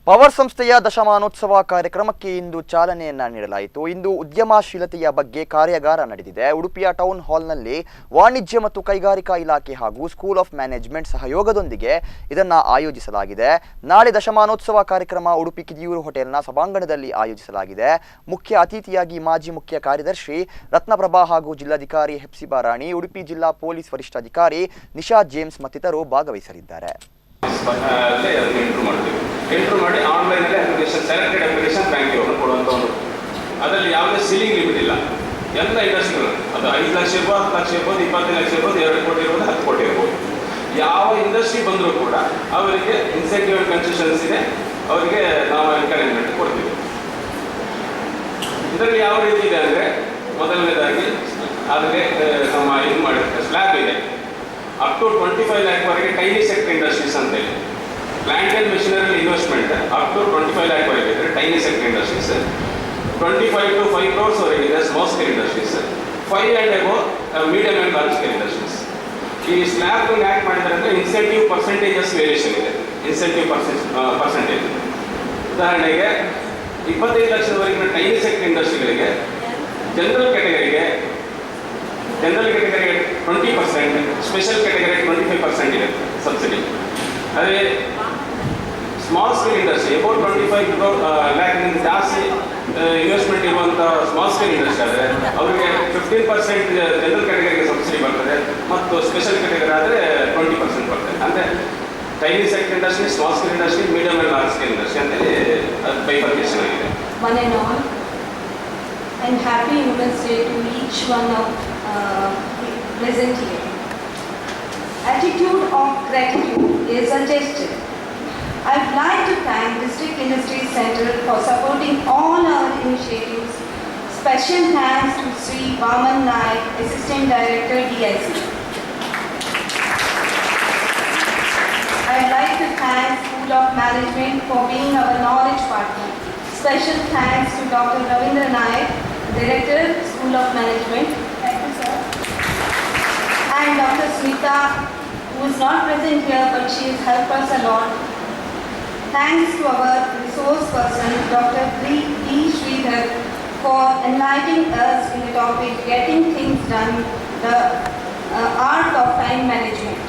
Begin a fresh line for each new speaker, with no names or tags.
Power ಸಂಸ್ಥೆಯ ದಶಮಾನೋತ್ಸವ ಕಾರ್ಯಕ್ರಮಕ್ಕೆ ಇಂದು ಚಾಲನೆಯನ್ನ ನೀಡಲಾಯಿತು. ಇಂದು ಉದ್ಯಮಶೀಲತೆಯ ಬಗ್ಗೆ ಕಾರ್ಯಾಗಾರ ನಡೆದಿದೆ. ಉಡುಪಿಯ ಟೌನ್ ಹಾಲ್ನಲ್ಲಿ ವಾಣಿಜ್ಯ ಮತ್ತು ಕೈಗಾರಿಕಾ ಇಲಾಖೆ ಹಾಗೂ ಸ್ಕೂಲ್ ಆಫ್ ಮ್ಯಾನೇಜ್ಮೆಂಟ್ ಸಹಯೋಗದೊಂದಿಗೆ ಇದನ್ನ ಆಯೋಜಿಸಲಾಗಿದೆ. ನಾಳೆ ದಶಮಾನೋತ್ಸವ ಕಾರ್ಯಕ್ರಮ ಉಡುಪಿ ಕಿದಿಯೂರು ಹೋಟೆಲ್ನ ಸಭಾಂಗಣದಲ್ಲಿ ಆಯೋಜಿಸಲಾಗಿದೆ. ಮುಖ್ಯ ಅತಿಥಿಯಾಗಿ ಮಾಜಿ ಮುಖ್ಯ ಕಾರ್ಯದರ್ಶಿ ರತ್ನಪ್ರಭಾ ಹಾಗೂ ಜಿಲ್ಲಾಧಿಕಾರಿ ಹೆಪ್ಸಿಬಾ ರಾಣಿ, ಉಡುಪಿ ಜಿಲ್ಲಾ ಪೊಲೀಸ್ ವರಿಷ್ಠಾಧಿಕಾರಿ ನಿಶಾ ಜೇಮ್ಸ್ ಮತ್ತಿತರರು ಭಾಗವಹಿಸಲಿದ್ದಾರೆ.
ಎಂಟ್ರು ಮಾಡಿ ಆನ್ಲೈನಲ್ಲಿ ಅಪ್ಲಿಕೇಶನ್ ಸೆಲೆಕ್ಟೆಡ್ ಅಪ್ಲಿಕೇಶನ್ ಬ್ಯಾಂಕಿಗೆ ಕೊಡುವಂಥ ಒಂದು ಅದರಲ್ಲಿ ಯಾವುದೇ ಸೀಲಿಂಗ್ ಲಿಮಿಟ್ ಇಲ್ಲ. ಎಲ್ಲ ಇಂಡಸ್ಟ್ರಿಗಳು ಅದು 5 ಲಕ್ಷ ಇರ್ಬೋದು, 10 ಲಕ್ಷ ಇರ್ಬೋದು, 25 ಲಕ್ಷ ಇರ್ಬೋದು, 2 ಕೋಟಿ ಇರ್ಬೋದು, 10 ಕೋಟಿ ಇರ್ಬೋದು. ಯಾವ ಇಂಡಸ್ಟ್ರಿ ಬಂದರೂ ಕೂಡ ಅವರಿಗೆ ಇನ್ಸೆಂಟಿವ್ ಆ್ಯಂಡ್ ಕನ್ಸೆಷನ್ಸ್ ಇದೆ, ಅವರಿಗೆ ನಾವು ಎನ್ಕರೇಜ್ಮೆಂಟ್ ಕೊಡ್ತೀವಿ. ಇದರಲ್ಲಿ ಯಾವ ರೀತಿ ಇದೆ ಅಂದರೆ, ಮೊದಲನೇದಾಗಿ ಅದಕ್ಕೆ ನಮ್ಮ ಇದು ಮಾಡಿರ್ತಾರೆ ಸ್ಲ್ಯಾಬ್ ಇದೆ. ಅಪ್ ಟು 25 ಲ್ಯಾಕ್ವರೆಗೆ ಟೈನಿ ಸೆಕ್ಟರ್ ಇಂಡಸ್ಟ್ರೀಸ್ ಅಂತೇಳಿ, plant and machinery investment up to 25 ಲ್ಯಾಕ್ವರೆಗೆ ಇದ್ದರೆ tiny sector industries, 25 to 5 crores ವರೆಗೆ ಇದೆ small scale industries, 5 and above medium and large scale industries. ಈ ಸ್ಲ್ಯಾಬ್ ಆ್ಯಕ್ಟ್ ಮಾಡಿದರೆ ಅಂದರೆ ಇನ್ಸೆಂಟಿವ್ ಪರ್ಸೆಂಟೇಜಸ್ ವೇರಿಯೇಷನ್ ಇದೆ. ಇನ್ಸೆಂಟಿವ್ ಪರ್ಸೆಂಟೇಜ್ ಉದಾಹರಣೆಗೆ 25 ಲಕ್ಷದವರೆಗಿನ ಟೈನಿ ಸೆಕ್ಟರ್ ಇಂಡಸ್ಟ್ರಿಗಳಿಗೆ ಜನರಲ್ ಕ್ಯಾಟಗರಿಗೆ 20%, ಸ್ಪೆಷಲ್ ಕ್ಯಾಟಗರಿ 25% ಇದೆ ಸಬ್ಸಿಡಿ. ಅದೇ ಸ್ಮಾಲ್ ಸ್ಕೇಲ್ ಇಂಡಸ್ಟ್ರಿ ಅಬೌಟ್ 25 ಲ್ಯಾಕ್ನಿಂದ ಜಾಸ್ತಿ ಇನ್ವೆಸ್ಟ್ಮೆಂಟ್ ಇರುವಂಥ ಸ್ಮಾಲ್ ಸ್ಕೇಲ್ ಇಂಡಸ್ಟ್ರಿ ಆದರೆ ಅವರಿಗೆ 15% ಜನರಲ್ ಕ್ಯಾಟಗರಿಗೆ ಸಬ್ಸಿಡಿ ಬರ್ತದೆ, ಮತ್ತು ಸ್ಪೆಷಲ್ ಕ್ಯಾಟಗರಿ ಆದರೆ 20% ಬರ್ತದೆ. ಅಂದರೆ tiny sector industry, small scale industry, medium and large scale industry ಅಂತೇಳಿ ಅದು ಬೈಫರ್ಕೇಷನ್ ಆಗಿದೆ.
One and all, and happy Women's Day to each one of present here. Attitude of gratitude is a gesture. I'd like to thank District Industry Center for supporting all our initiatives. Special thanks to Sri Vaman Naik, Assistant Director DIC. I'd like to thank School of Management for being our knowledge partner. Special thanks to Dr. Ravindra Naik, Director, School of Management. Thank you, sir. And Dr. Smita, who is not present here, but she has helped us a lot. Thanks to our resource person, Dr. D. Sridhar, for enlightening us in the topic Getting Things Done, the art of time management.